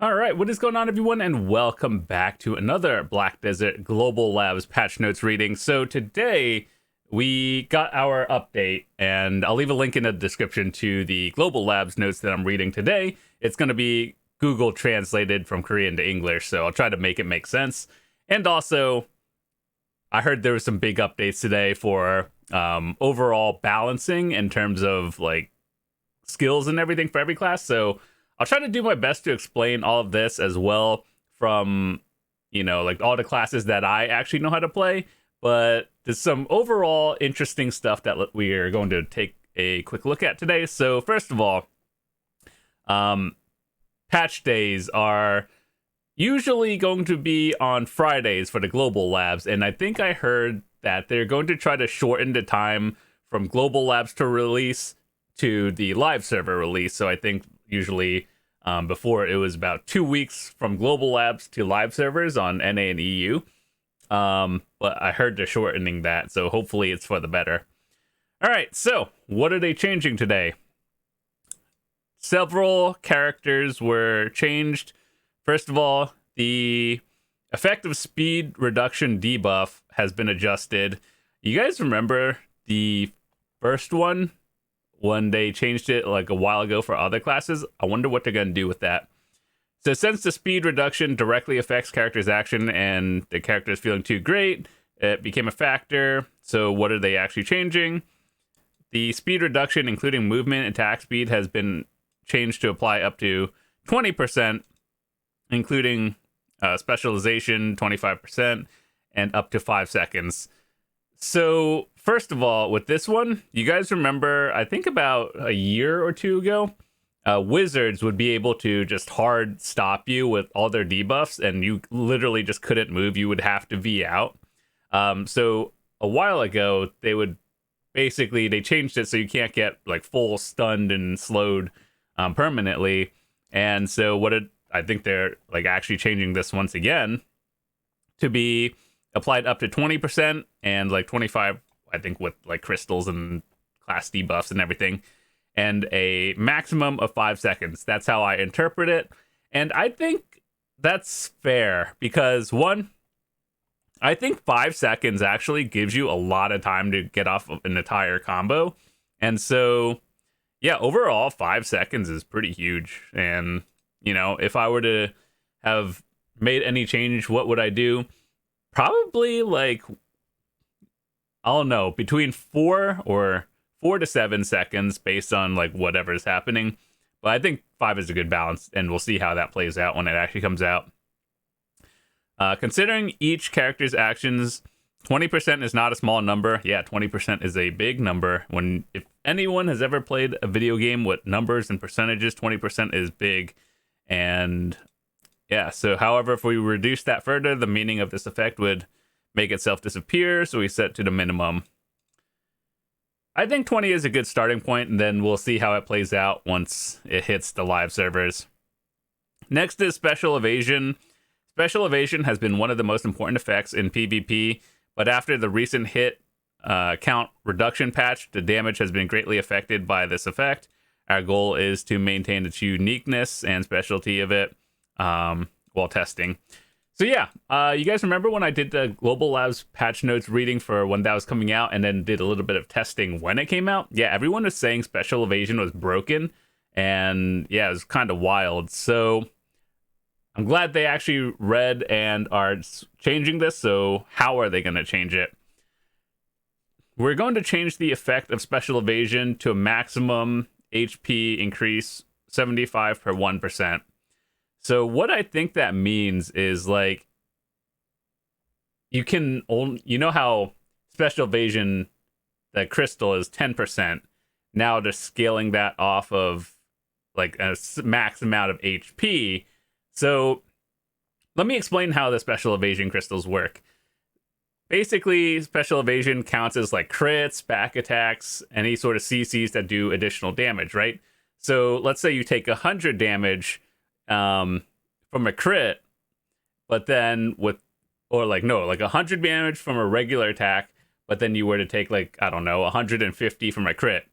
All right, what is going on, everyone, and welcome back to another Black Desert Global Labs patch notes reading. So today we got our update, and I'll leave a link in the description to the Global Labs notes that I'm reading today. It's going to be Google translated from Korean to English, so I'll try to make it make sense. And also, I heard there were some big updates today for overall balancing in terms of like skills and everything for every class. So I'll try to do my best to explain all of this as well from, like all the classes that I actually know how to play. But there's some overall interesting stuff that we are going to take a quick look at today. So first of all, patch days are usually going to be on Fridays for the global labs. And I think I heard that they're going to try to shorten the time from global labs to release to the live server release. So I think usually before it was about 2 weeks from global labs to live servers on NA and EU. But I heard they're shortening that, so hopefully it's for the better. All right, so what are they changing today? Several characters were changed. First of all, the effective speed reduction debuff has been adjusted. You guys remember the first one when they changed it like a while ago for other classes? I wonder what they're going to do with that. So since the speed reduction directly affects character's action and the character is feeling too great, it became a factor. So what are they actually changing? The speed reduction, including movement and attack speed, has been changed to apply up to 20%, including specialization 25% and up to 5 seconds. So first of all, with this one, you guys remember, I think about a year or two ago, wizards would be able to just hard stop you with all their debuffs, and you literally just couldn't move. You would have to V out. So a while ago, they changed it so you can't get like full stunned and slowed permanently. And so I think they're like actually changing this once again to be applied up to 20% and like 25, I think, with like crystals and class debuffs and everything, and a maximum of 5 seconds. That's how I interpret it. And I think that's fair because, one, I think 5 seconds actually gives you a lot of time to get off of an entire combo. And so, yeah, overall, 5 seconds is pretty huge. And, if I were to have made any change, what would I do? Probably like, I don't know, between 4 to 7 seconds based on like whatever's happening. But I think 5 is a good balance, and we'll see how that plays out when it actually comes out. Considering each character's actions, 20% is not a small number. Yeah, 20% is a big number. If anyone has ever played a video game with numbers and percentages, 20% is big. And yeah, so however, if we reduce that further, the meaning of this effect would make itself disappear, so we set to the minimum. I think 20 is a good starting point, and then we'll see how it plays out once it hits the live servers. Next is Special Evasion. Special Evasion has been one of the most important effects in PvP, but after the recent hit count reduction patch, the damage has been greatly affected by this effect. Our goal is to maintain its uniqueness and specialty of it while testing. So yeah, you guys remember when I did the Global Labs patch notes reading for when that was coming out and then did a little bit of testing when it came out? Yeah, everyone was saying Special Evasion was broken, and yeah, it was kind of wild. So I'm glad they actually read and are changing this. So how are they going to change it? We're going to change the effect of Special Evasion to a maximum HP increase 75 per 1%. So what I think that means is like, you know how Special Evasion, the crystal is 10%. Now they're scaling that off of like a max amount of HP. So let me explain how the Special Evasion crystals work. Basically, Special Evasion counts as like crits, back attacks, any sort of CCs that do additional damage, right? So let's say you take 100 damage from a crit, but then like 100 damage from a regular attack, but then you were to take like, I don't know, 150 from a crit.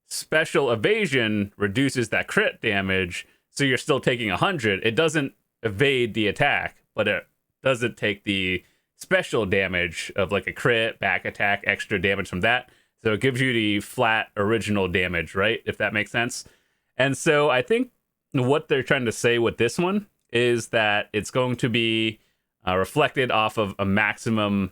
Special Evasion reduces that crit damage, so you're still taking 100. It doesn't evade the attack, but it doesn't take the special damage of like a crit, back attack, extra damage from that. So it gives you the flat original damage, right? If that makes sense. And so I think what they're trying to say with this one is that it's going to be reflected off of a maximum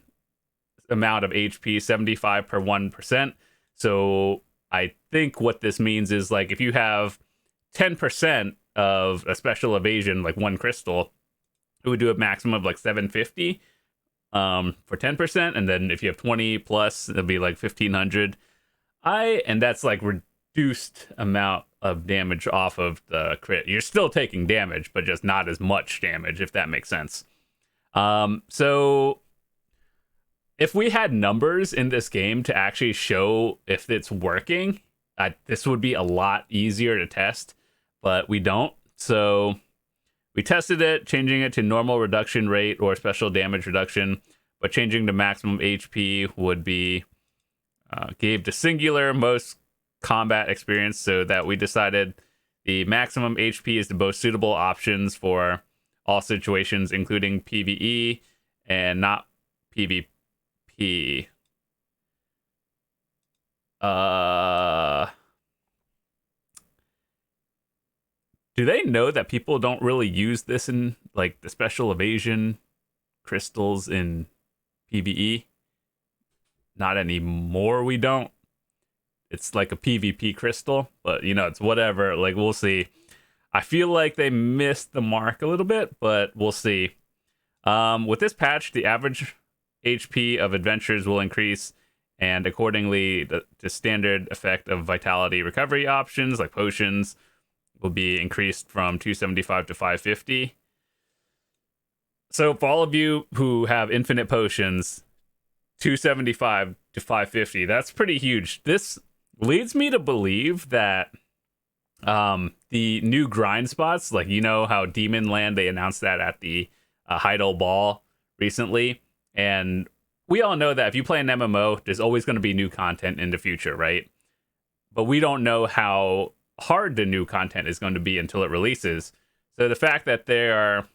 amount of HP, 75 per 1%. So I think what this means is like if you have 10% of a special evasion, like one crystal, it would do a maximum of like 750 for 10%. And then if you have 20 plus, it'll be like 1500. And that's like reduced amount of damage off of the crit. You're still taking damage, but just not as much damage, if that makes sense. So if we had numbers in this game to actually show if it's working, this would be a lot easier to test, but we don't. So we tested it, changing it to normal reduction rate or special damage reduction, but changing to maximum HP would be gave the singular most combat experience, so that we decided the maximum HP is the most suitable options for all situations, including PvE and not PvP. Do they know that people don't really use this in like the special evasion crystals in PvE? Not anymore, we don't. It's like a PvP crystal, but you know, it's whatever. Like, we'll see. I feel like they missed the mark a little bit, but we'll see. With this patch, the average HP of adventures will increase, and accordingly, the standard effect of vitality recovery options, like potions, will be increased from 275 to 550. So for all of you who have infinite potions, 275 to 550, that's pretty huge. This leads me to believe that the new grind spots, like, you know how Demon Land, they announced that at the Heidel Ball recently, and we all know that if you play an MMO, there's always going to be new content in the future, right? But we don't know how hard the new content is going to be until it releases. So the fact that they are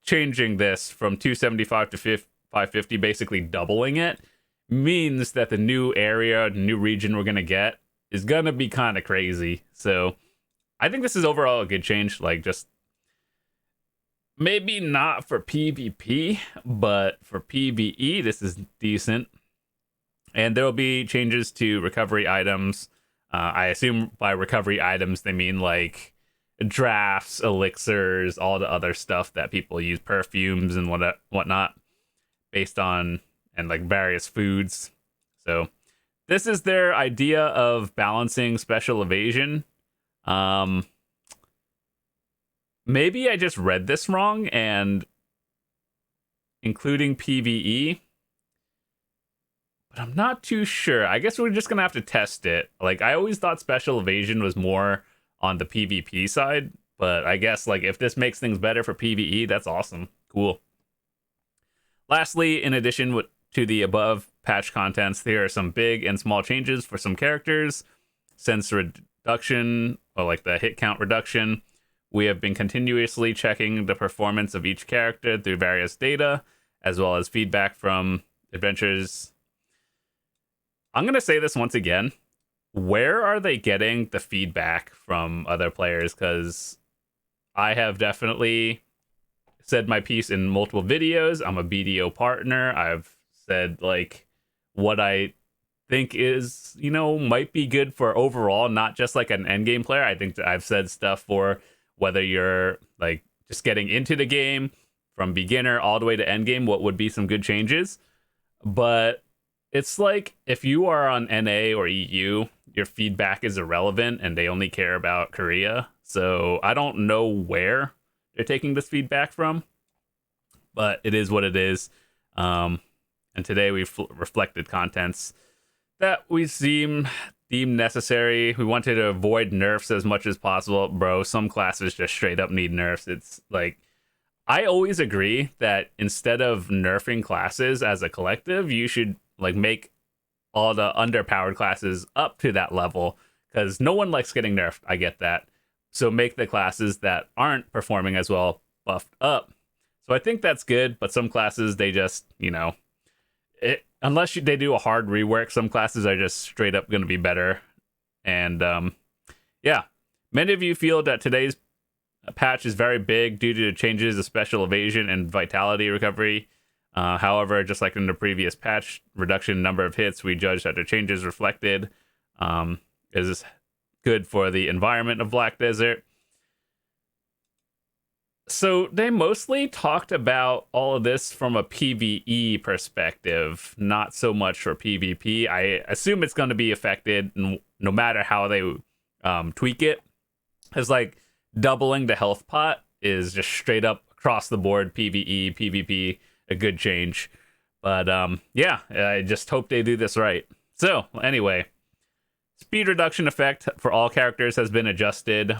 changing this from 275 to 550, basically doubling it, means that the new area, the new region we're going to get is going to be kind of crazy. So I think this is overall a good change. Like, just maybe not for PvP, but for PvE, this is decent. And there will be changes to recovery items. I assume by recovery items, they mean like drafts, elixirs, all the other stuff that people use, perfumes and whatnot, based on, and like various foods. So this is their idea of balancing special evasion. Maybe I just read this wrong, and including PvE, but I'm not too sure. I guess we're just gonna have to test it. Like, I always thought special evasion was more on the PvP side, but I guess like if this makes things better for PvE, that's awesome. Cool. Lastly, in addition to the above patch contents, there are some big and small changes for some characters. Since reduction, or like the hit count reduction, we have been continuously checking the performance of each character through various data, as well as feedback from adventures. I'm going to say this once again. Where are they getting the feedback from other players? Because I have definitely said my piece in multiple videos. I'm a BDO partner. I've said like what I think is, you know, might be good for overall, not just like an endgame player. I think that I've said stuff for whether you're like just getting into the game from beginner all the way to endgame, what would be some good changes. But it's like if you are on NA or EU, your feedback is irrelevant and they only care about Korea. So I don't know where they're taking this feedback from, but it is what it is. And today we've reflected contents that we deem necessary. We wanted to avoid nerfs as much as possible. Bro, some classes just straight up need nerfs. It's like, I always agree that instead of nerfing classes as a collective, you should like make all the underpowered classes up to that level, because no one likes getting nerfed. I get that. So make the classes that aren't performing as well buffed up. So I think that's good, but some classes, they just, unless they do a hard rework, some classes are just straight up going to be better. And yeah, many of you feel that today's patch is very big due to changes of special evasion and vitality recovery. However, just like in the previous patch, reduction number of hits, we judged that the changes reflected is good for the environment of Black Desert. So they mostly talked about all of this from a PvE perspective, not so much for PvP. I assume it's going to be affected no matter how they tweak it. It's like doubling the health pot is just straight up across the board PvE, PvP, a good change. But yeah, I just hope they do this right. So anyway, speed reduction effect for all characters has been adjusted.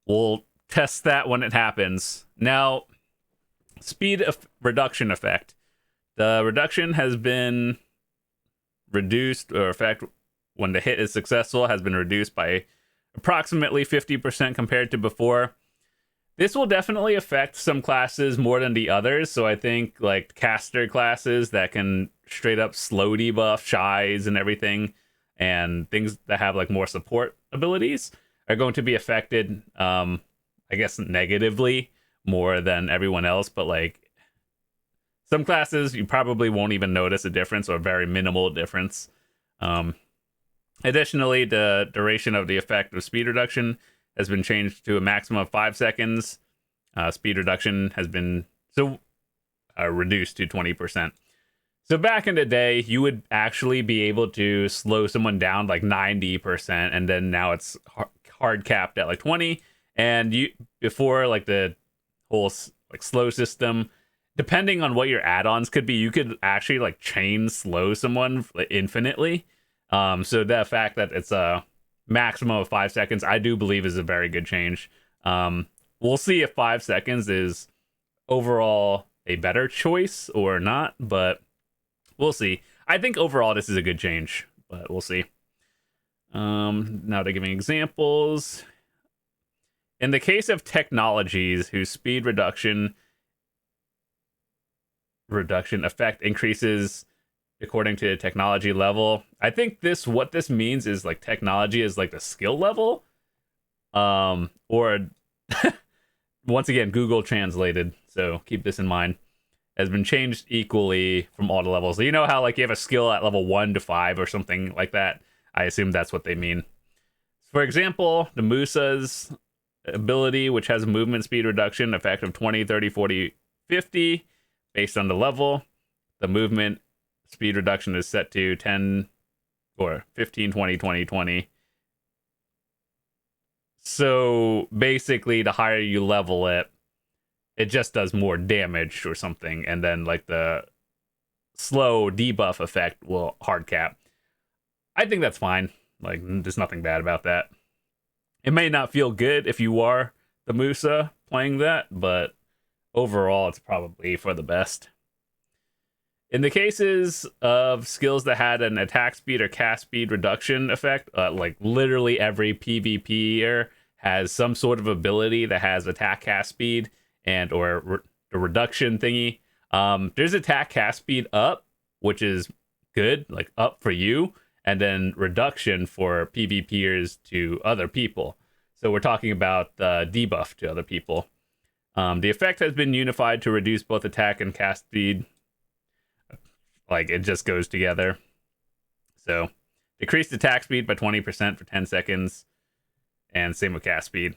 We'll test that when it happens. Now, speed reduction effect. The reduction has been reduced, or effect when the hit is successful has been reduced by approximately 50% compared to before. This will definitely affect some classes more than the others. So I think like caster classes that can straight up slow debuff, shies and everything, and things that have like more support abilities are going to be affected, I guess, negatively more than everyone else. But like some classes, you probably won't even notice a difference or very minimal difference. Additionally, the duration of the effect of speed reduction has been changed to a maximum of 5 seconds. Speed reduction has been reduced to 20%. So back in the day, you would actually be able to slow someone down like 90%, and then now it's hard capped at like 20. And before like the whole like slow system, depending on what your add-ons could be, you could actually like chain slow someone infinitely. So the fact that it's a maximum of 5 seconds, I do believe is a very good change. We'll see if 5 seconds is overall a better choice or not, but we'll see. I think overall this is a good change, but we'll see. Now they're giving examples. In the case of technologies whose speed reduction effect increases according to the technology level, I think what this means is like technology is like the skill level, or once again Google translated, so keep this in mind, has been changed equally from all the levels. So you know how like you have a skill at level 1 to 5 or something like that? I assume that's what they mean. For example, the Musa's ability, which has a movement speed reduction effect of 20, 30, 40, 50 based on the level. The movement speed reduction is set to 10 or 15, 20, 20, 20. So basically, the higher you level it, it just does more damage or something. And then like the slow debuff effect will hard cap. I think that's fine. Like, there's nothing bad about that. It may not feel good if you are the Musa playing that, but overall, it's probably for the best. In the cases of skills that had an attack speed or cast speed reduction effect, like literally every PvPer has some sort of ability that has attack cast speed and or the reduction thingy. There's attack cast speed up, which is good, like up for you, and then reduction for PvPers to other people. So we're talking about the debuff to other people. The effect has been unified to reduce both attack and cast speed. Like, it just goes together. So, decreased attack speed by 20% for 10 seconds. And same with cast speed.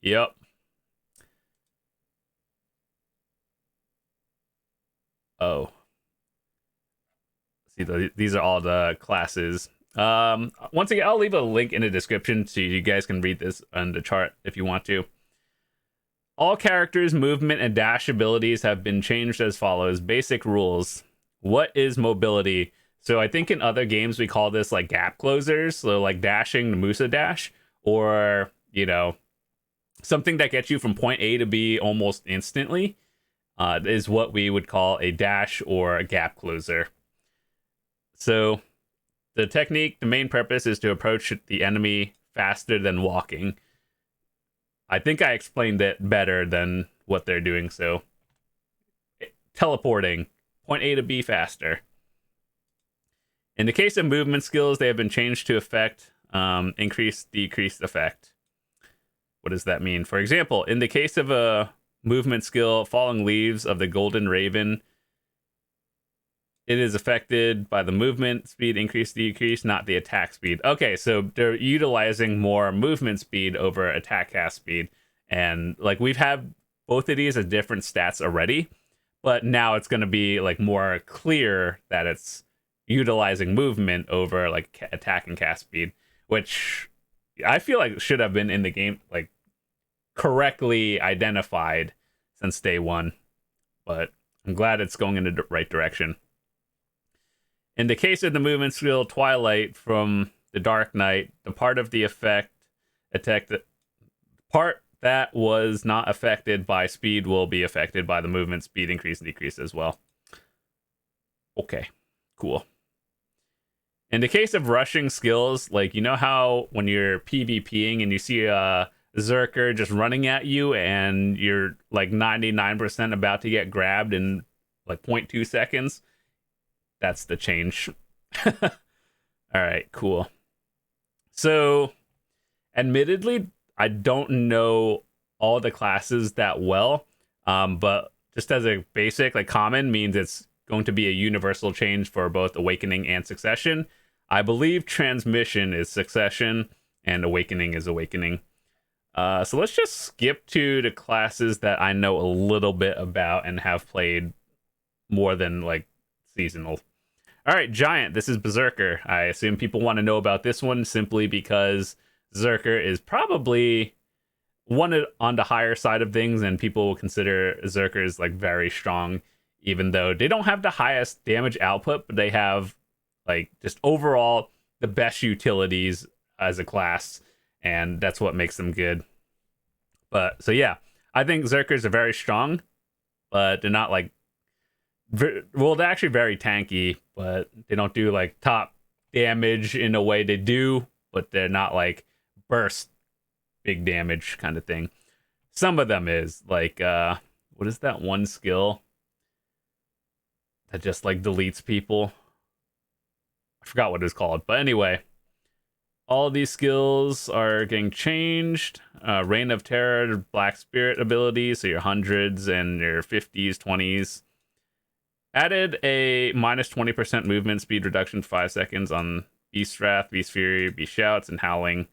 Yep. Oh. See, these are all the classes. Once again, I'll leave a link in the description so you guys can read this on the chart if you want to. All characters' movement and dash abilities have been changed as follows. Basic rules. What is mobility? So I think in other games we call this like gap closers. So like dashing, the Musa dash, or, something that gets you from point A to B almost instantly is what we would call a dash or a gap closer. So the technique, the main purpose is to approach the enemy faster than walking. I think I explained it better than what they're doing. So, teleporting, point A to B faster. In the case of movement skills, they have been changed to affect increase, decrease effect. What does that mean? For example, in the case of a movement skill, Falling Leaves of the Golden Raven, it is affected by the movement speed increase, decrease, not the attack speed. Okay, so they're utilizing more movement speed over attack cast speed. And like we've had both of these at different stats already, but now it's going to be like more clear that it's utilizing movement over like attack and cast speed, which I feel like should have been in the game, like correctly identified since day one. But I'm glad it's going in the right direction. In the case of the movement skill Twilight from the Dark Knight, the part of the part that was not affected by speed will be affected by the movement speed increase and decrease as well. Okay, cool. In the case of rushing skills, like you know how when you're PvPing and you see a Zerker just running at you and you're like 99% about to get grabbed in like 0.2 seconds? That's the change. All right, cool. So, admittedly, I don't know all the classes that well, but just as a basic, like common means it's going to be a universal change for both Awakening and Succession. I believe Transmission is Succession and Awakening is Awakening. So let's just skip to the classes that I know a little bit about and have played more than like seasonal. All right, Giant, this is Berserker. I assume people want to know about this one simply because Berserker is probably one on the higher side of things, and people will consider Berserkers like very strong, even though they don't have the highest damage output, but they have like just overall the best utilities as a class, and that's what makes them good. But so yeah, I think Berserkers are very strong, but they're not like well, they're actually very tanky, but they don't do like top damage in a way they do, but they're not like burst big damage kind of thing. Some of them is like what is that one skill that just like deletes people? I forgot what it's called, but anyway, all these skills are getting changed. Reign of Terror, Black Spirit abilities, so your hundreds and your 50s, 20s. Added a minus 20% movement speed reduction for 5 seconds on Beast Wrath, Beast Fury, Beast Shouts, and Howling.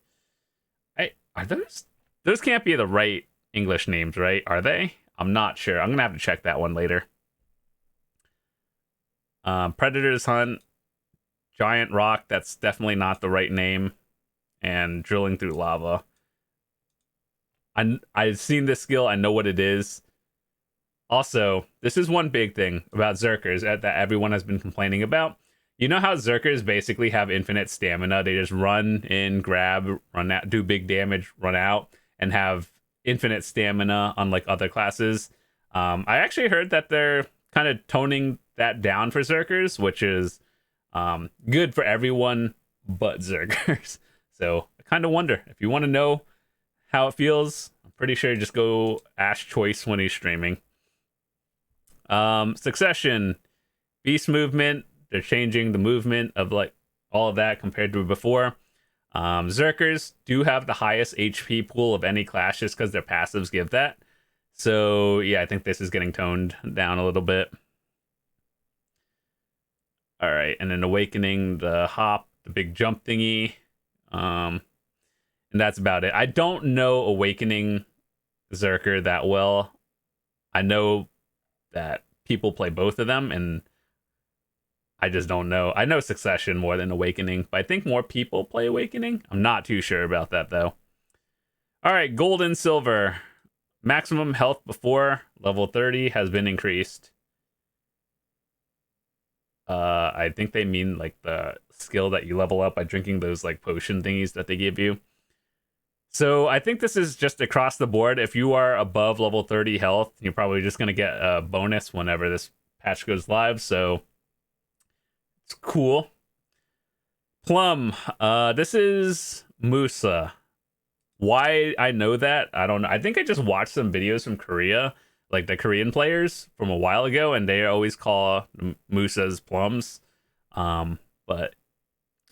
Are those can't be the right English names, right? Are they? I'm not sure. I'm gonna have to check that one later. Predator's Hunt, Giant Rock, that's definitely not the right name. And Drilling Through Lava. I've seen this skill, I know what it is. Also, this is one big thing about Zerkers that everyone has been complaining about. You know how Zerkers basically have infinite stamina? They just run in, grab, run out, do big damage, run out, and have infinite stamina unlike other classes. I actually heard that they're kind of toning that down for Zerkers, which is good for everyone but Zerkers. So I kind of wonder, if you want to know how it feels, I'm pretty sure you just go Ash Choice when he's streaming. Succession, Beast Movement, they're changing the movement of like all of that compared to before. Zerkers do have the highest HP pool of any class just because their passives give that. So yeah, I think this is getting toned down a little bit. All right, and then Awakening, the hop, the big jump thingy. And that's about it. I don't know Awakening Zerker that well. I know that people play both of them, and I just don't know. I know Succession more than Awakening, but I think more people play Awakening. I'm not too sure about that, though. All right, Gold and Silver. Maximum health before level 30 has been increased. I think they mean like the skill that you level up by drinking those like potion thingies that they give you. So I think this is just across the board. If you are above level 30 health, you're probably just going to get a bonus whenever this patch goes live. So it's cool. Plum. This is Musa. Why I know that, I don't know. I think I just watched some videos from Korea, like the Korean players from a while ago, and they always call Musas plums. But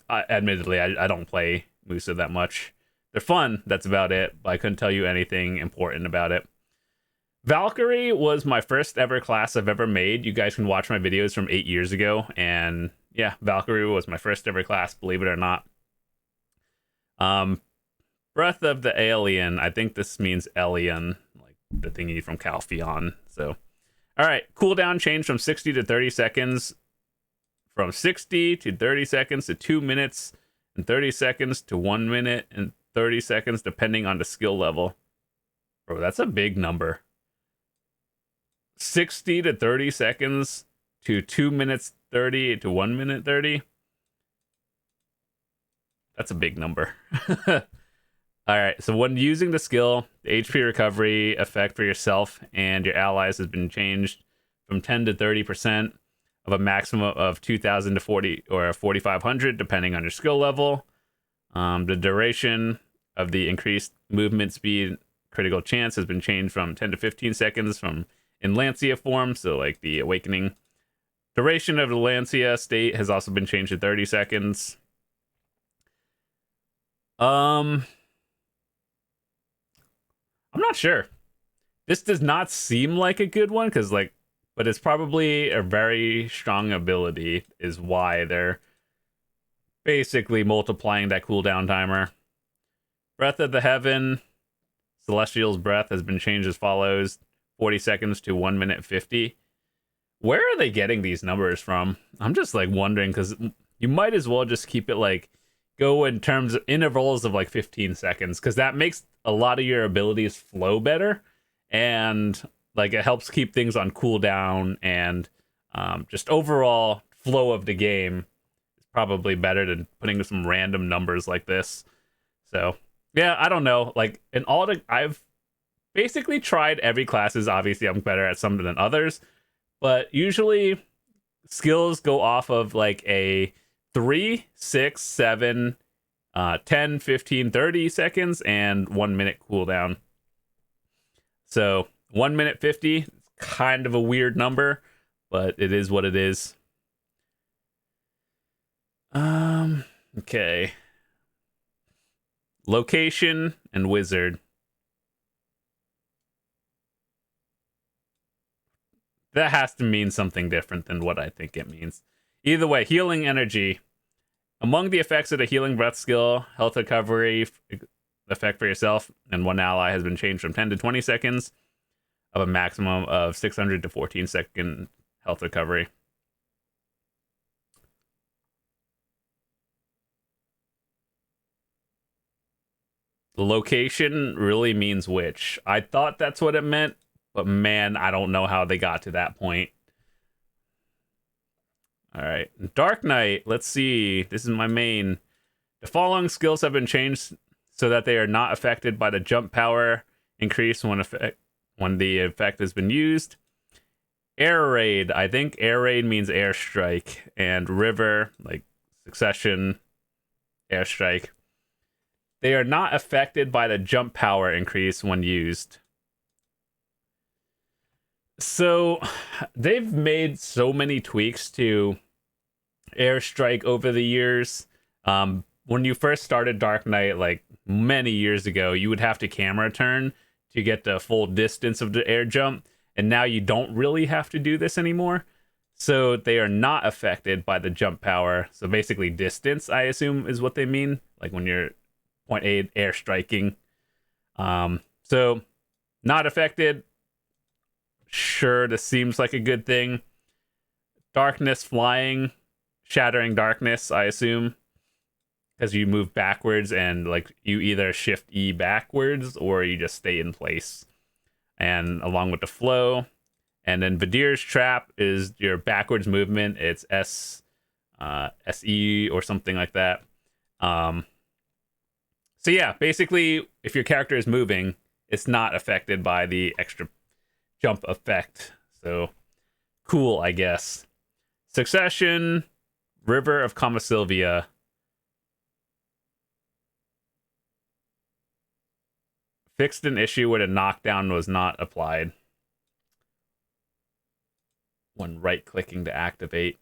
admittedly, I don't play Musa that much. They're fun, that's about it, but I couldn't tell you anything important about it. Valkyrie was my first ever class I've ever made. You guys can watch my videos from 8 years ago, and yeah, Valkyrie was my first ever class, believe it or not. Breath of the Alien. I think this means alien, like the thingy from Calpheon. So, all right, cooldown change from 60 to 30 seconds. From 60 to 30 seconds to 2 minutes and 30 seconds to 1 minute and 30 seconds, depending on the skill level. Bro, that's a big number. 60 to 30 seconds to 2 minutes 30 to 1 minute 30. That's a big number. All right, so when using the skill, the HP recovery effect for yourself and your allies has been changed from 10 to 30% of a maximum of 2,000 to 40 or 4,500, depending on your skill level. The duration of the increased movement speed critical chance has been changed from 10 to 15 seconds from in Lancia form, so like the awakening. Duration of the Lancia state has also been changed to 30 seconds. I'm not sure. This does not seem like a good one, because like, but it's probably a very strong ability is why they're basically multiplying that cooldown timer. Breath of the Heaven, Celestial's Breath has been changed as follows: 40 seconds to 1 minute 50. Where are they getting these numbers from? I'm just like wondering, because you might as well just keep it like go in terms of intervals of like 15 seconds, because that makes a lot of your abilities flow better, and like it helps keep things on cooldown, and just overall flow of the game is probably better than putting some random numbers like this. So yeah, I don't know. Like in all the, I've basically tried every classes. Obviously, I'm better at some than others, but usually skills go off of like a 3, 6, 7, 10, 15, 30 seconds, and 1 minute cooldown. So 1 minute 50 is kind of a weird number, but it is what it is. Okay. Location and wizard. That has to mean something different than what I think it means. Either way, healing energy. Among the effects of the healing breath skill, health recovery effect for yourself and one ally has been changed from 10 to 20 seconds of a maximum of 600 to 14 second health recovery. The location really means which. I thought that's what it meant, but man, I don't know how they got to that point. All right, Dark Knight. Let's see. This is my main. The following skills have been changed so that they are not affected by the jump power increase when the effect has been used. Air raid. I think air raid means airstrike, and river like succession, airstrike. They are not affected by the jump power increase when used. So they've made so many tweaks to airstrike over the years. When you first started Dark Knight, like many years ago, you would have to camera turn to get the full distance of the air jump, and now you don't really have to do this anymore. So they are not affected by the jump power. So basically distance, I assume, is what they mean, like when you're point A air striking. So not affected. Sure, this seems like a good thing. Darkness flying, shattering darkness, I assume, because you move backwards and like you either shift E backwards or you just stay in place. And along with the flow. And then Vadir's trap is your backwards movement. It's SE or something like that. So yeah, basically, if your character is moving, it's not affected by the extra jump effect. So cool, I guess. Succession, River of Kama Sylvia. Fixed an issue where the knockdown was not applied when right-clicking to activate.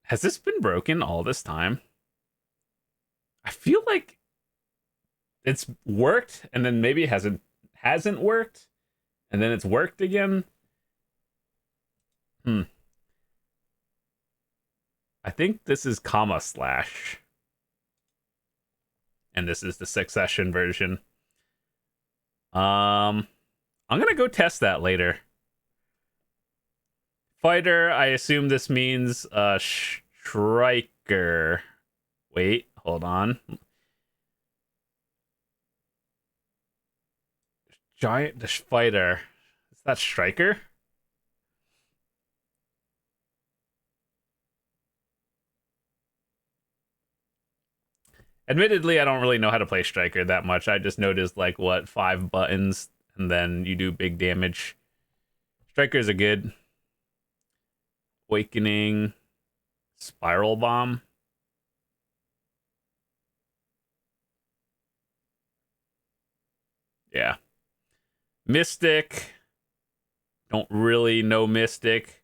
Has this been broken all this time? I feel like it's worked, and then maybe it hasn't worked, and then it's worked again. I think this is comma slash. And this is the succession version. I'm gonna go test that later. Fighter, I assume this means striker. Wait, hold on. Giant fighter. Is that striker? Admittedly, I don't really know how to play striker that much. I just noticed like 5 buttons and then you do big damage. Strikers are good. Awakening, spiral bomb. Yeah. Mystic. Don't really know Mystic.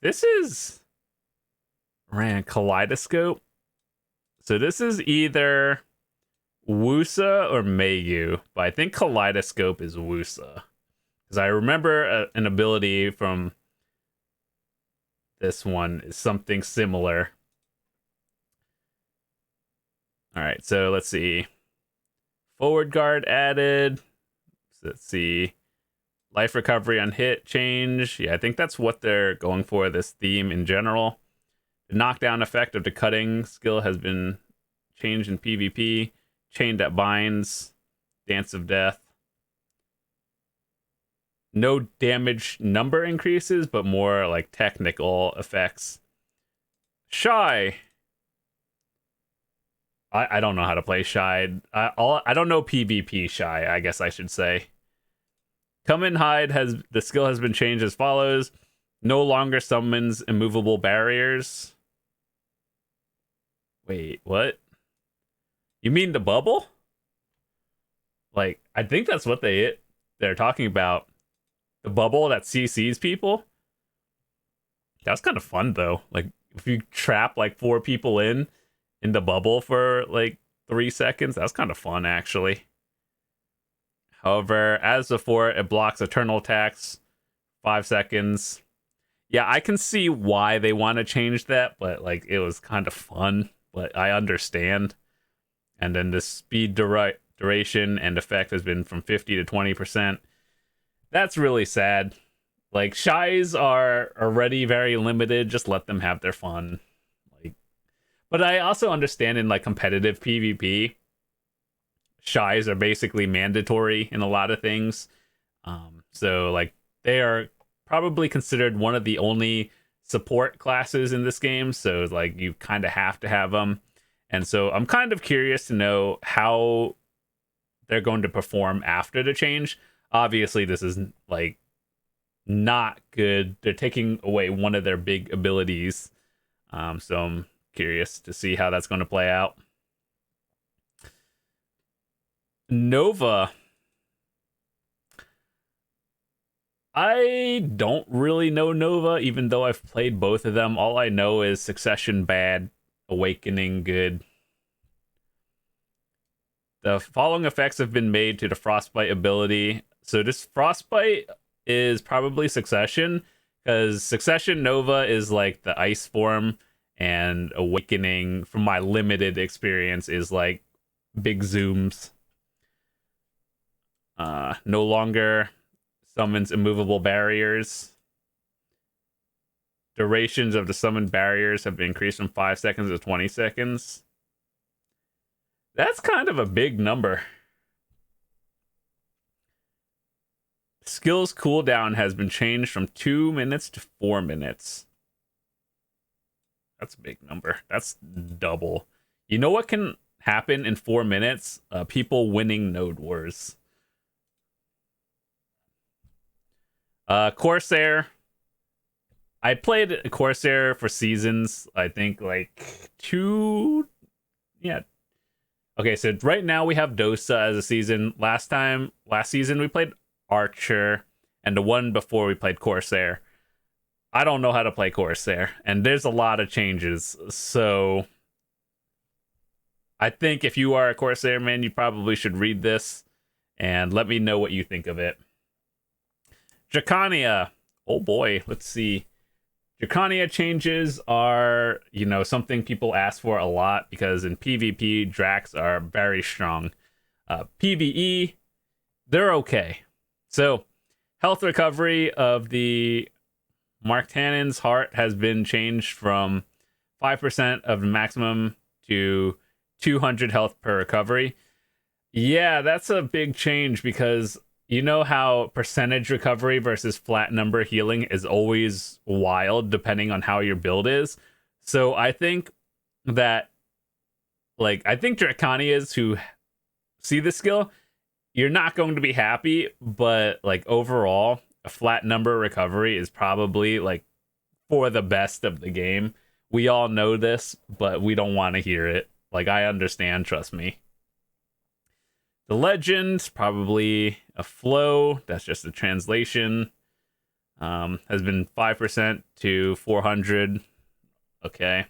This is Kaleidoscope. So this is either Wusa or Mayu, but I think Kaleidoscope is Wusa. Because I remember an ability from this one is something similar. Alright, so let's see. Forward guard added. So let's see. Life recovery on hit change. Yeah, I think that's what they're going for, this theme in general. The knockdown effect of the cutting skill has been changed in PvP. Chain that binds. Dance of death. No damage number increases, but more like technical effects. Shy. I don't know how to play Shy. I don't know PvP Shy, I guess I should say. Come and hide the skill has been changed as follows. No longer summons immovable barriers. Wait, what? You mean the bubble? Like, I think that's what they're talking about. The bubble that CCs people. That's kind of fun though. Like, if you trap like 4 people in the bubble for like 3 seconds, that's kind of fun actually. However, as before, it blocks eternal attacks 5 seconds. Yeah, I can see why they want to change that, but like it was kind of fun, but I understand. And then the speed duration and effect has been from 50 to 20%. That's really sad. Like, Shies are already very limited, just let them have their fun. Like, but I also understand in like competitive PvP, Shies are basically mandatory in a lot of things. So like they are probably considered one of the only support classes in this game, so like you kind of have to have them. And so I'm kind of curious to know how they're going to perform after the change. Obviously, this is like not good. They're taking away one of their big abilities. So I'm curious to see how that's going to play out. Nova. I don't really know Nova, even though I've played both of them. All I know is Succession bad, Awakening good. The following effects have been made to the Frostbite ability. So this Frostbite is probably Succession, because Succession Nova is like the ice form, and Awakening, from my limited experience, is like big zooms. No longer summons immovable barriers. Durations of the summoned barriers have been increased from 5 seconds to 20 seconds. That's kind of a big number. Skills cooldown has been changed from 2 minutes to 4 minutes. That's a big number. That's double. You know what can happen in 4 minutes? People winning Node Wars. Corsair. I played Corsair for seasons. I think like 2 yeah. Okay, so right now we have Dosa as a season. Last season we played Archer, and the one before we played Corsair. I don't know how to play Corsair, and there's a lot of changes. So I think if you are a Corsair man, you probably should read this and let me know what you think of it. Dracania. Oh boy, let's see. Dracania changes are, something people ask for a lot because in PvP, Dracs are very strong. PvE, they're okay. So, health recovery of the Marktannen's Heart has been changed from 5% of the maximum to 200 health per recovery. Yeah, that's a big change because you know how percentage recovery versus flat number healing is always wild depending on how your build is. So I think that, I think Draconias who see the skill, you're not going to be happy, but overall, a flat number recovery is probably for the best of the game. We all know this, but we don't want to hear it. I understand, trust me. The legend, probably a flow. That's just a translation. Has been 5% to 400. Okay.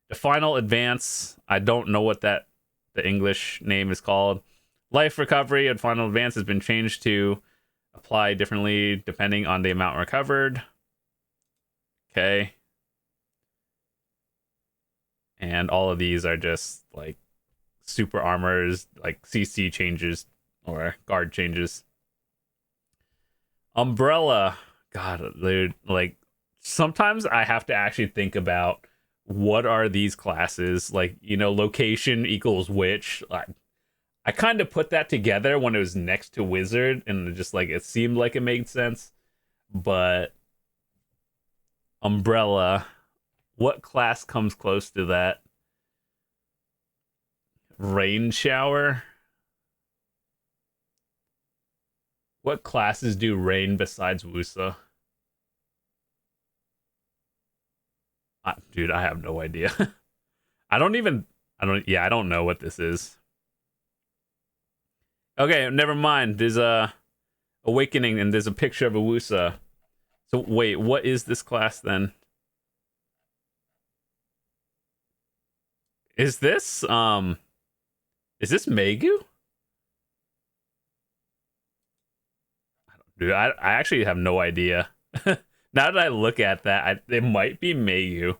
The final advance, I don't know what the English name is called. Life recovery and final advance has been changed to apply differently depending on the amount recovered. Okay. And all of these are just super armors, CC changes or guard changes. Umbrella. God, dude, sometimes I have to actually think about what are these classes? Location equals witch. I kind of put that together when it was next to wizard and just it seemed like it made sense. But Umbrella, what class comes close to that? Rain shower. What classes do rain besides Wusa? Dude, I have no idea. I don't know what this is. Okay, never mind. There's a awakening and there's a picture of a Wusa. So wait, what is this class then? Is this Megu? Dude, I actually have no idea. Now that I look at that, it might be Megu.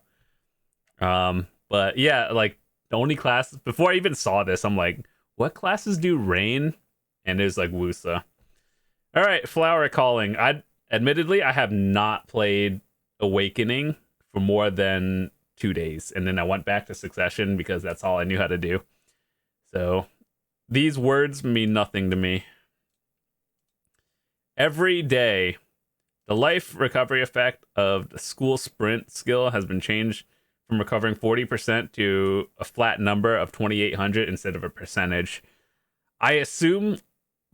But yeah, the only classes before I even saw this, I'm like, what classes do rain? And there's Wusa. All right, Flower Calling. Admittedly, I have not played Awakening for more than 2 days, and then I went back to Succession because that's all I knew how to do. So these words mean nothing to me. Every day, the life recovery effect of the school sprint skill has been changed from recovering 40% to a flat number of 2,800 instead of a percentage. I assume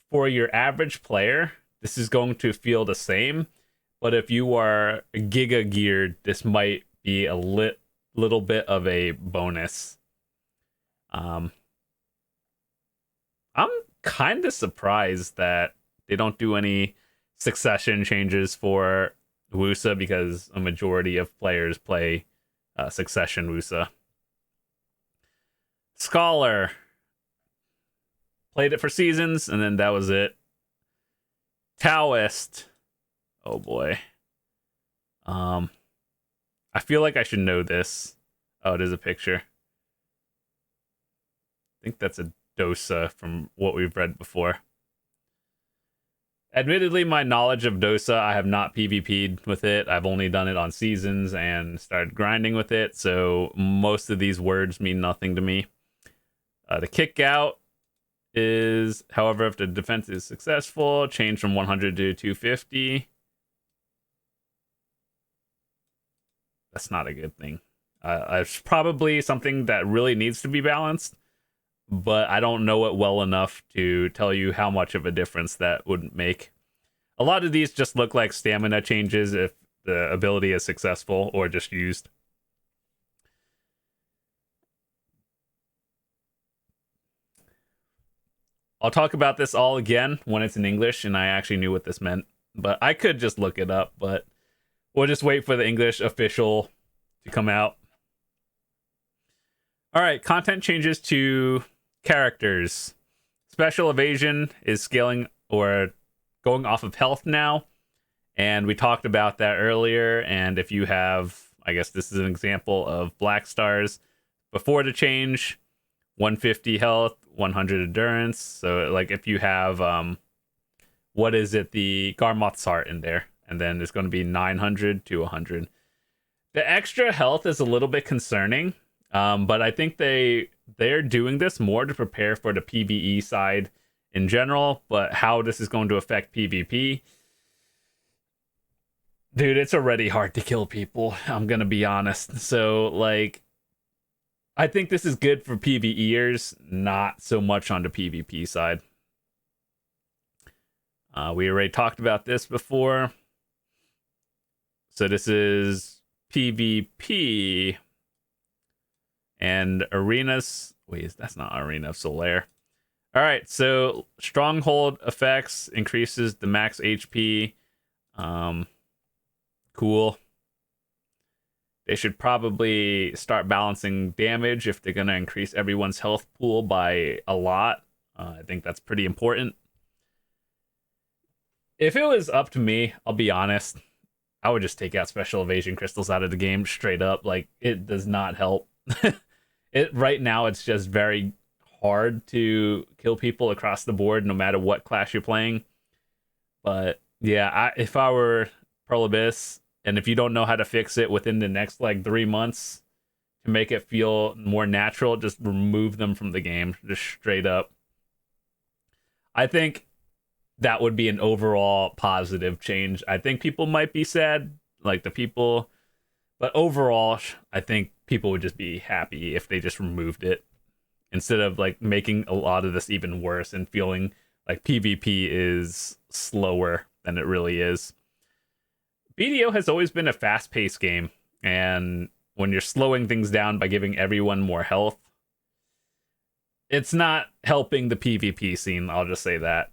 for your average player, this is going to feel the same, but if you are giga geared, this might be a little bit of a bonus. I'm kind of surprised that they don't do any succession changes for Wusa because a majority of players play succession Wusa. Scholar. Played it for seasons, and then that was it. Taoist. Oh boy. I feel like I should know this. Oh, it is a picture. I think that's a Dosa from what we've read before. Admittedly, my knowledge of Dosa, I have not PvP'd with it. I've only done it on seasons and started grinding with it, so most of these words mean nothing to me. The kick out is, however, if the defense is successful, change from 100 to 250. That's not a good thing. It's probably something that really needs to be balanced, but I don't know it well enough to tell you how much of a difference that would make. A lot of these just look like stamina changes if the ability is, successful or just used. I'll talk about this all again when it's in English and I actually knew what this meant. But I could just look it up, but we'll just wait for the English official to come out. All right, content changes to characters. Special evasion is scaling or going off of health now. And we talked about that earlier. And if you have, I guess this is an example of Black Stars before the change, 150 health, 100 endurance. So like if you have, what is it? The Garmoth's Heart in there. And then it's going to be 900 to 100. The extra health is a little bit concerning. But I think they're doing this more to prepare for the PvE side in general. But how this is going to affect PvP, dude, it's already hard to kill people. I'm gonna be honest. So like, I think this is good for PvEers, not so much on the PvP side. We already talked about this before. So this is PvP. And arenas. Wait, that's not Arena of Solaire. All right, so stronghold effects increases the max HP. Cool. They should probably start balancing damage if they're gonna increase everyone's health pool by a lot. I think that's pretty important. If it was up to me, I'll be honest, I would just take out special evasion crystals out of the game straight up. Like, it does not help. Right now it's just very hard to kill people across the board no matter what class you're playing. But yeah, if I were Prolibus, and if you don't know how to fix it within the next like 3 months to make it feel more natural, just remove them from the game, just straight up. I think that would be an overall positive change. I think people might be sad, like the people, but overall I think people would just be happy if they just removed it instead of like making a lot of this even worse and feeling like PvP is slower than it really is. BDO has always been a fast-paced game, and when you're slowing things down by giving everyone more health, it's not helping the PvP scene, I'll just say that.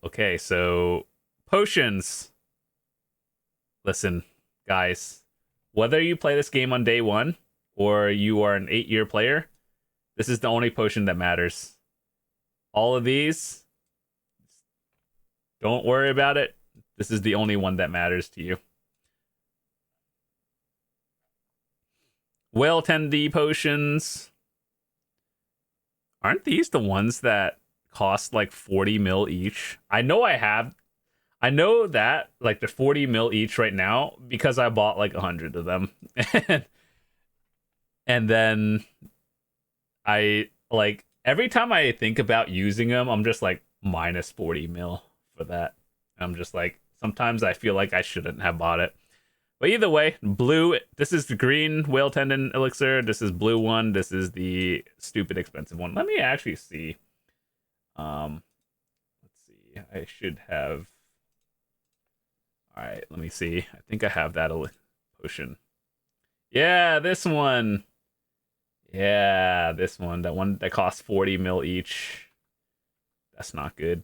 Okay, so potions. Listen, guys, whether you play this game on day one or you are an 8-year player, this is the only potion that matters. All of these, don't worry about it. This is the only one that matters to you. Whale 10D potions. Aren't these the ones that cost like 40 mil each? I know that like the 40 mil each right now because I bought like 100 of them. And then I like every time I think about using them, I'm just like minus 40 mil for that. I'm just like, sometimes I feel like I shouldn't have bought it. But either way, blue, this is the green whale tendon elixir. This is blue one. This is the stupid expensive one. Let me actually see. Let's see. I should have. All right, let me see. I think I have that potion. Yeah, this one. Yeah, this one. That one that costs 40 mil each. That's not good.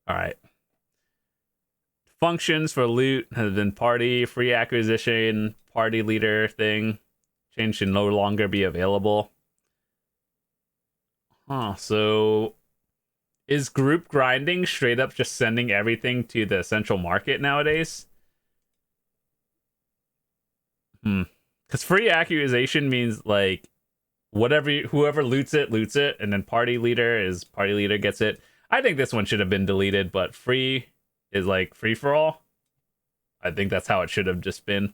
All right. Functions for loot has been party, free acquisition, party leader thing. Change should no longer be available. So is group grinding straight up just sending everything to the central market nowadays? Because free acquisition means like whoever loots it, and then party leader gets it. I think this one should have been deleted, but free is like free for all. I think that's how it should have just been.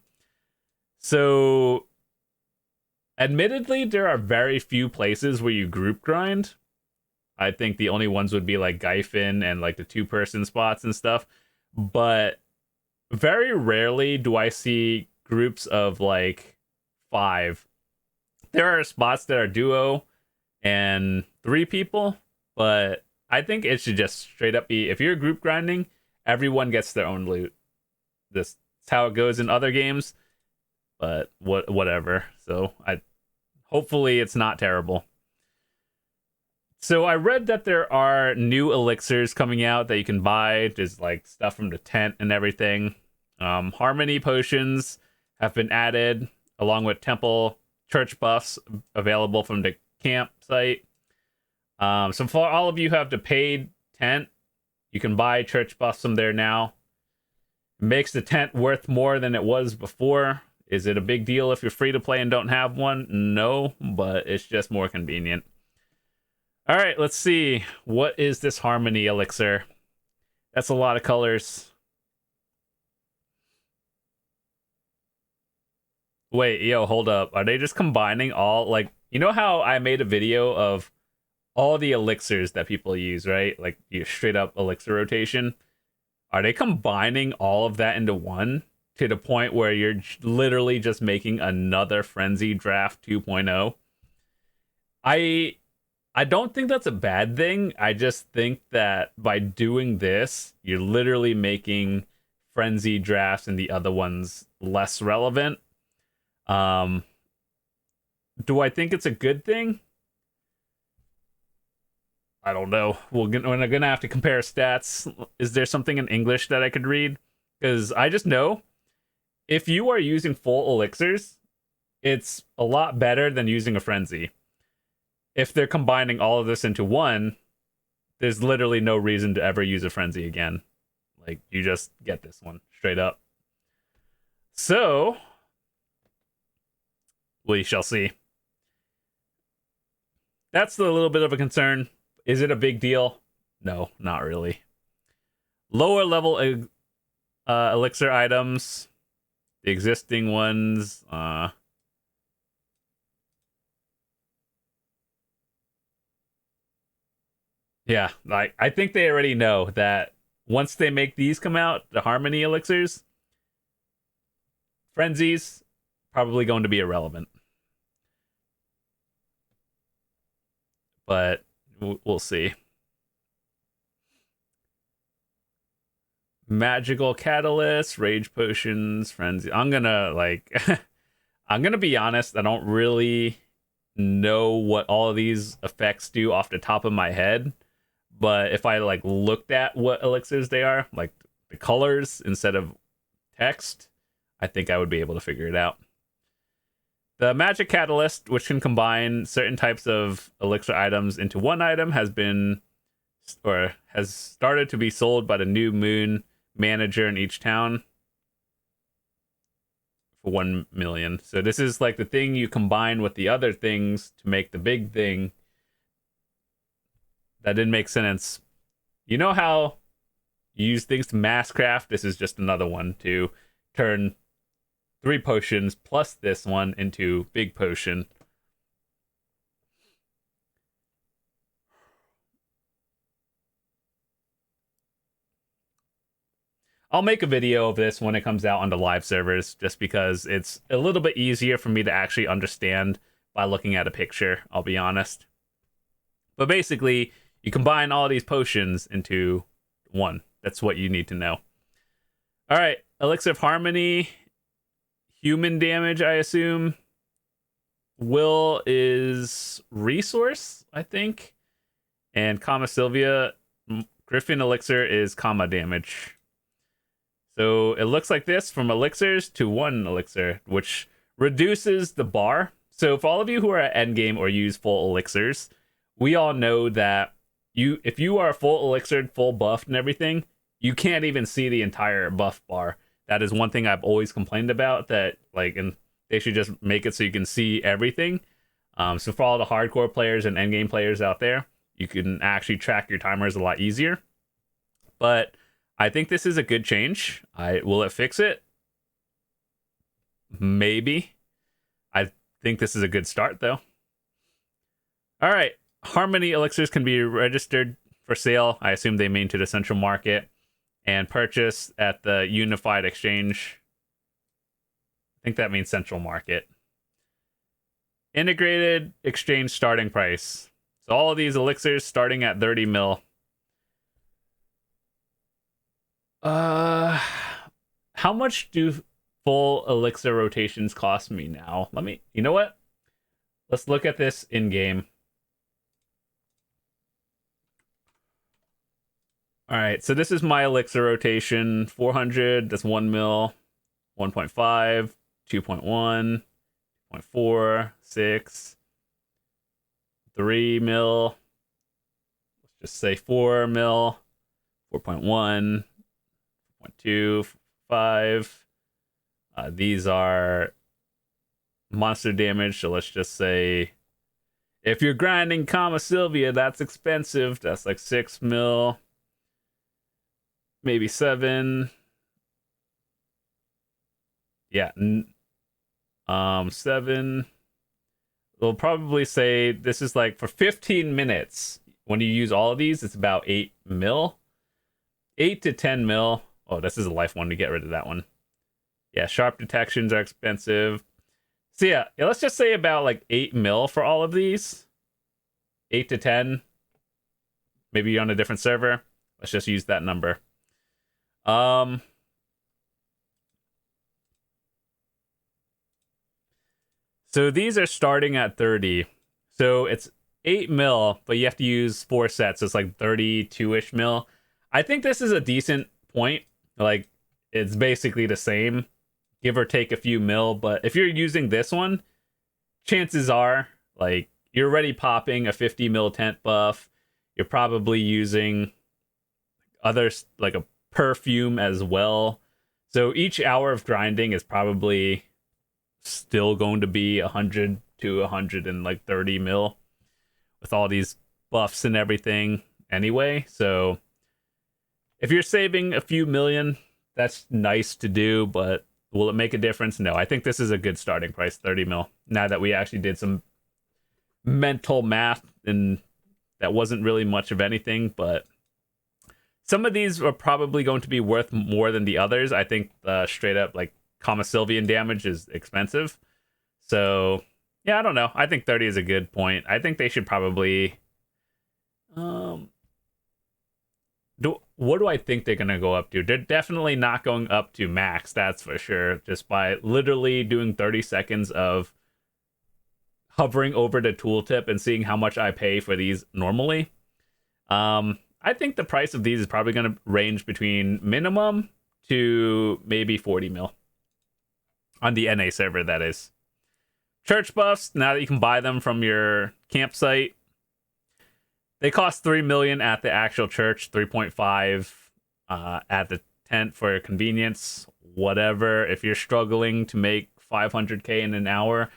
So admittedly, there are very few places where you group grind. I think the only ones would be like Gyfin and like the 2-person spots and stuff. But very rarely do I see groups of like 5. There are spots that are duo and 3 people, but I think it should just straight up be, if you're group grinding, everyone gets their own loot. This is how it goes in other games. but whatever. So I hopefully it's not terrible. So I read that there are new elixirs coming out that you can buy, just like stuff from the tent and everything. Harmony potions have been added, along with temple church buffs available from the campsite. So for all of you who have the paid tent, you can buy church buffs from there now. It makes the tent worth more than it was before. Is it a big deal if you're free to play and don't have one? No, but it's just more convenient. All right, let's see. What is this Harmony elixir? That's a lot of colors. Wait, yo, hold up. Are they just combining all, like, you know how I made a video of all the elixirs that people use, right? Like, you straight up elixir rotation. Are they combining all of that into one to the point where you're literally just making another Frenzy Draft 2.0? I don't think that's a bad thing. I just think that by doing this, you're literally making Frenzy Drafts and the other ones less relevant. Do I think it's a good thing? I don't know. We're gonna have to compare stats. Is there something in English that I could read? Because I just know if you are using full elixirs, it's a lot better than using a frenzy. If they're combining all of this into one, there's literally no reason to ever use a frenzy again. Like, you just get this one straight up. So, we shall see. That's a little bit of a concern. Is it a big deal? No, not really. Lower level elixir items. The existing ones. Yeah, like I think they already know that once they make these come out, the Harmony elixirs, frenzies, probably going to be irrelevant. But we'll see. Magical catalyst, rage potions, frenzy. I'm gonna like I'm gonna be honest, I don't really know what all of these effects do off the top of my head. But if I like looked at what elixirs they are, like the colors instead of text, I think I would be able to figure it out. The magic catalyst, which can combine certain types of elixir items into one item, has started to be sold by the new moon manager in each town for 1 million. So this is like the thing you combine with the other things to make the big thing. That didn't make sense. You know how you use things to mass craft? This is just another one to turn 3 potions plus this one into big potion. I'll make a video of this when it comes out on the live servers, just because it's a little bit easier for me to actually understand by looking at a picture, I'll be honest. But basically, you combine all these potions into one. That's what you need to know. All right, Elixir of Harmony, human damage, I assume. Will is resource, I think. And Kama Sylvia, Griffin Elixir is Kama damage. So it looks like this from elixirs to 1 elixir, which reduces the bar. So for all of you who are at endgame or use full elixirs, we all know that if you are full elixir, full buffed and everything, you can't even see the entire buff bar. That is one thing I've always complained about, that like, and they should just make it so you can see everything. So for all the hardcore players and endgame players out there, you can actually track your timers a lot easier. But I think this is a good change. Will it fix it? Maybe. I think this is a good start, though. All right. Harmony elixirs can be registered for sale. I assume they mean to the central market, and purchased at the Unified Exchange. I think that means central market. Integrated exchange starting price. So all of these elixirs starting at 30 mil. How much do full elixir rotations cost me now? You know what? Let's look at this in game. All right, so this is my elixir rotation. 400, that's 1 mil, 1.5, 2.1, 0.4, 6, 3 mil. Let's just say 4 mil, 4.1, 0.2, 5. These are monster damage, so let's just say if you're grinding Kama Sylvia, that's expensive. That's like 6 mil, maybe 7. Yeah, 7. We'll probably say this is like for 15 minutes. When you use all of these, it's about 8 mil. 8 to 10 mil. Oh, this is a life one to get rid of that one. Yeah, sharp detections are expensive. So yeah, let's just say about like 8 mil for all of these. 8 to 10. Maybe you're on a different server. Let's just use that number. So these are starting at 30. So it's 8 mil, but you have to use 4 sets. So it's like 32-ish mil. I think this is a decent point. Like, it's basically the same, give or take a few mil. But if you're using this one, chances are, like, you're already popping a 50 mil tent buff. You're probably using others, like a perfume as well. So each hour of grinding is probably still going to be 100 to 130 mil with all these buffs and everything anyway. So if you're saving a few million, that's nice to do, but will it make a difference? No, I think this is a good starting price, 30 mil. Now that we actually did some mental math, and that wasn't really much of anything, but some of these are probably going to be worth more than the others. I think straight up like Kama Sylvian damage is expensive. So yeah, I don't know. I think 30 is a good point. I think they should probably what do I think they're gonna go up to? They're definitely not going up to max, that's for sure. Just by literally doing 30 seconds of hovering over the tooltip and seeing how much I pay for these normally. I think the price of these is probably gonna range between minimum to maybe 40 mil. On the NA server, that is. Church buffs, now that you can buy them from your campsite, they cost 3 million at the actual church, 3.5 at the tent for convenience, whatever. If you're struggling to make 500k in an hour,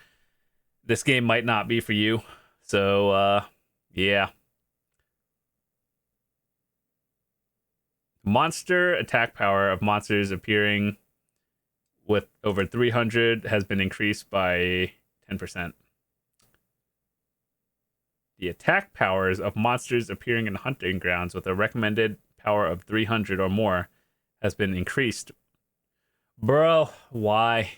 this game might not be for you. So, yeah. Monster attack power of monsters appearing with over 300 has been increased by 10%. The attack powers of monsters appearing in hunting grounds with a recommended power of 300 or more has been increased. Bro, why?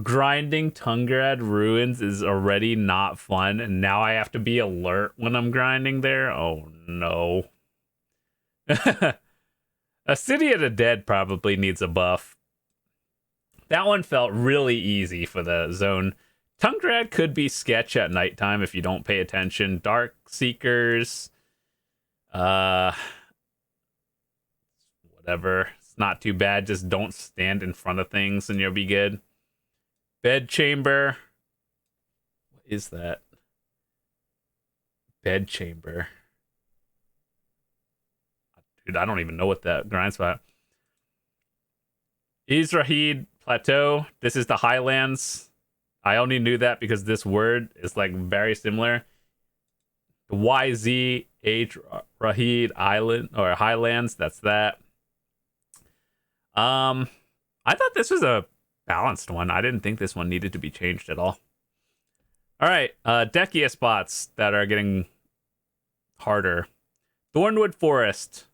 Grinding Tungrad Ruins is already not fun, and now I have to be alert when I'm grinding there? Oh, no. A City of the Dead probably needs a buff. That one felt really easy for the zone. Tungrad could be sketch at nighttime if you don't pay attention. Dark Seekers, whatever. It's not too bad. Just don't stand in front of things and you'll be good. Bed Chamber. What is that? Bed Chamber. Dude, I don't even know what that grind spot. Izrahid Plateau. This is the Highlands. I only knew that because this word is like very similar. The YZH Rahid Island or Highlands. That's that. I thought this was a balanced one. I didn't think this one needed to be changed at all. All right, Dekia spots that are getting harder. Thornwood Forest.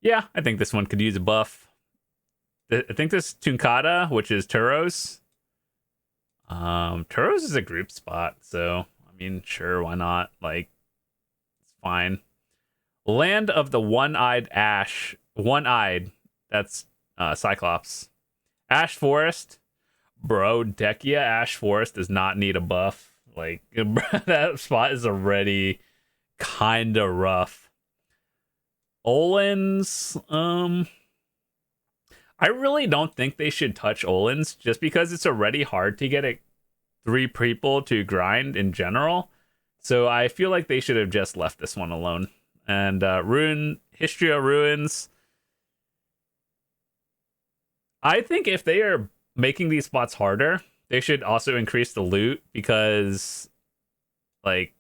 Yeah, I think this one could use a buff. I think this Tunkata, which is Turos. Turos is a group spot, so I mean, sure, why not? Like, it's fine. Land of the One-Eyed Ash. One-Eyed. That's Cyclops. Ash Forest, bro. Dekia Ash Forest does not need a buff. Like that spot is already kind of rough. Olins, I really don't think they should touch Olins just because it's already hard to get 3 people to grind in general. So I feel like they should have just left this one alone. And History of Ruins. I think if they are making these spots harder, they should also increase the loot because, like,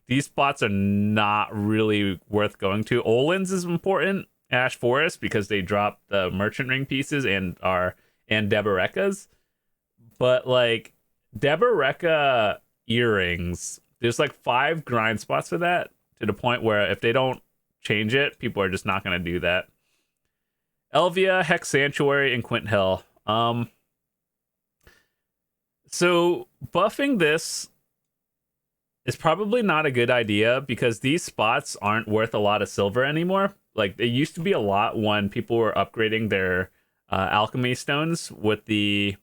these spots are not really worth going to. Olins is important. Ash Forest because they drop the merchant ring pieces and Deboreka's. But like Deboreka earrings, there's like 5 grind spots for that to the point where if they don't change it, people are just not going to do that. Elvia, Hex Sanctuary, and Quint Hill. So buffing this is probably not a good idea because these spots aren't worth a lot of silver anymore. Like, they used to be a lot when people were upgrading their alchemy stones with the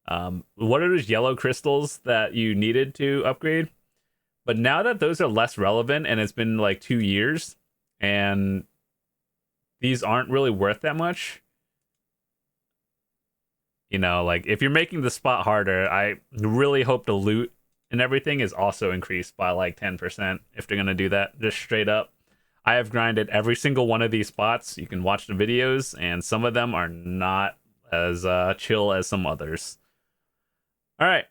what are those yellow crystals that you needed to upgrade? But now that those are less relevant and it's been like 2 years and these aren't really worth that much, you know, like if you're making the spot harder, I really hope the loot and everything is also increased by like 10% if they're going to do that, just straight up. I have grinded every single one of these spots. You can watch the videos, and some of them are not as chill as some others. All right.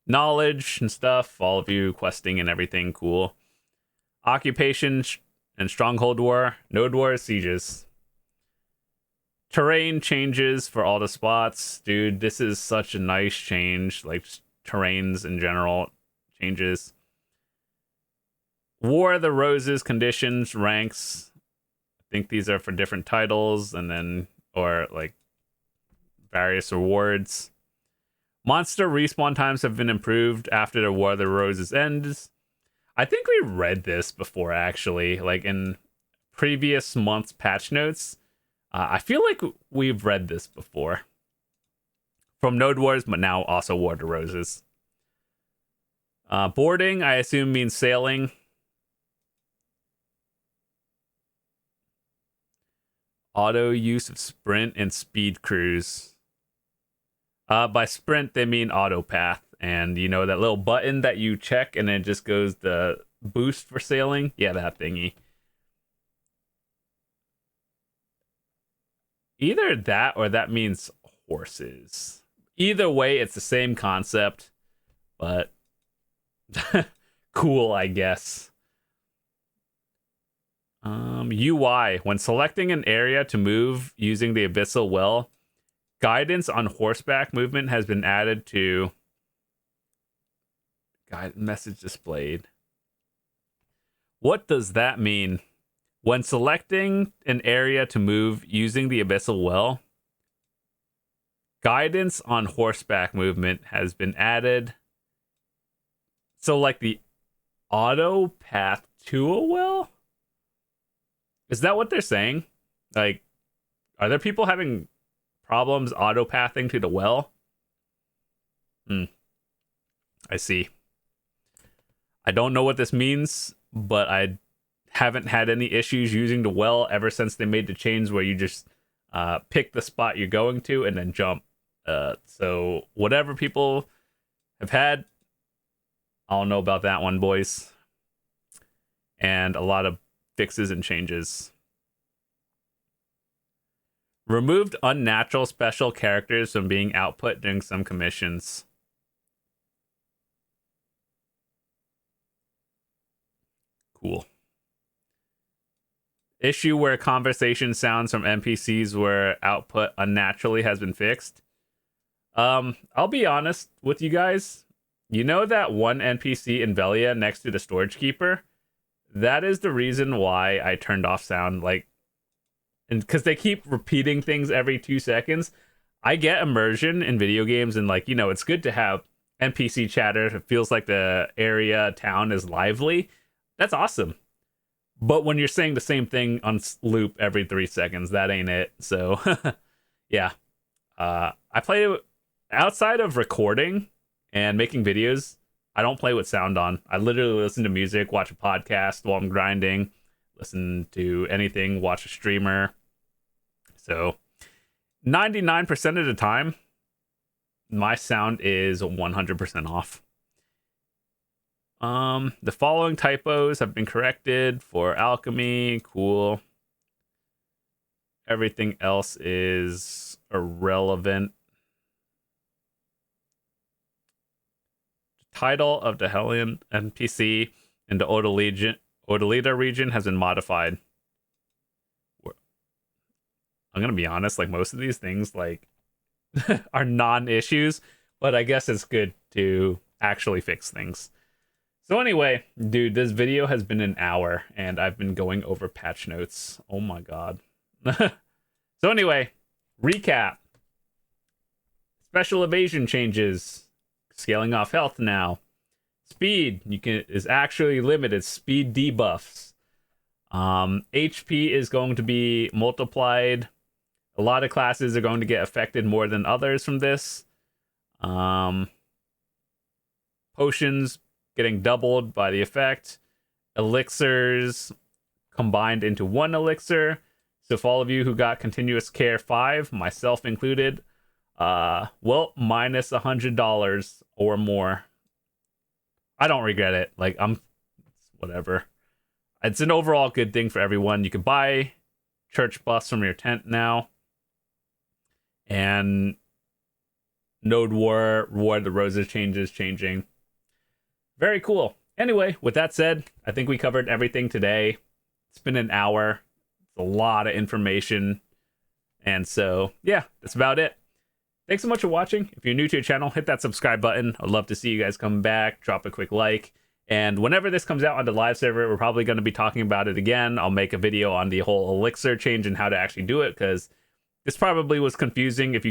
Knowledge and stuff. All of you questing and everything. Cool. Occupation and Stronghold War. Node War sieges. Terrain changes for all the spots. Dude, this is such a nice change. Like, terrains in general changes. War of the Roses, conditions, ranks. I think these are for different titles and then, or like various rewards. Monster respawn times have been improved after the War of the Roses ends. I think we read this before, actually, like in previous month's patch notes. I feel like we've read this before. From Node Wars, but now also War of the Roses. Boarding, I assume, means sailing. Auto use of sprint and speed cruise. By sprint, they mean auto path. And you know that little button that you check and it just goes the boost for sailing? Yeah, that thingy. Either that or that means horses. Either way, it's the same concept, but cool, I guess. UI. When selecting an area to move using the Abyssal Well, guidance on horseback movement has been added to guide message displayed. What does that mean? When selecting an area to move using the Abyssal Well, guidance on horseback movement has been added. So like the auto path to a well? Is that what they're saying? Like, are there people having problems auto-pathing to the well? I see. I don't know what this means, but I haven't had any issues using the well ever since they made the change where you just pick the spot you're going to and then jump. So whatever people have had, I don't know about that one, boys. And a lot of fixes and changes. Removed unnatural special characters from being output during some commissions. Cool. Issue where conversation sounds from NPCs were output unnaturally has been fixed. I'll be honest with you guys. You know that one NPC in Velia next to the storage keeper? That is the reason why I turned off sound, like, and because they keep repeating things every 2 seconds. I get immersion in video games, and like, you know, it's good to have NPC chatter. It feels like the area, town is lively. That's awesome. But when you're saying the same thing on loop every 3 seconds, that ain't it. So yeah, I play outside of recording and making videos. I don't play with sound on. I literally listen to music, watch a podcast while I'm grinding, listen to anything, watch a streamer. So 99% of the time, my sound is 100% off. The following typos have been corrected for alchemy. Cool. Everything else is irrelevant. The title of the Hellion NPC in the Odalita region has been modified. I'm gonna be honest, like most of these things like are non-issues, but I guess it's good to actually fix things. So anyway, dude, this video has been an hour and I've been going over patch notes. Oh my god. So anyway, recap. Special evasion changes. Scaling off health now. Speed is actually limited. Speed debuffs. HP is going to be multiplied. A lot of classes are going to get affected more than others from this. Potions getting doubled by the effect. Elixirs combined into one elixir. So for all of you who got continuous care 5, myself included, well, minus $100 or more. I don't regret it. Like, whatever. It's an overall good thing for everyone. You can buy church buffs from your tent now. And Node War the Roses changes changing. Very cool. Anyway, with that said, I think we covered everything today. It's been an hour. It's a lot of information. And so, yeah, that's about it. Thanks so much for watching. If you're new to your channel, hit that subscribe button. I'd love to see you guys come back. Drop a quick like. And whenever this comes out on the live server, we're probably going to be talking about it again. I'll make a video on the whole Elixir change and how to actually do it, because this probably was confusing if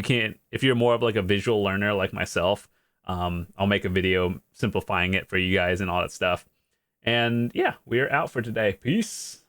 you're more of like a visual learner like myself. I'll make a video simplifying it for you guys and all that stuff. And yeah, we're out for today. Peace.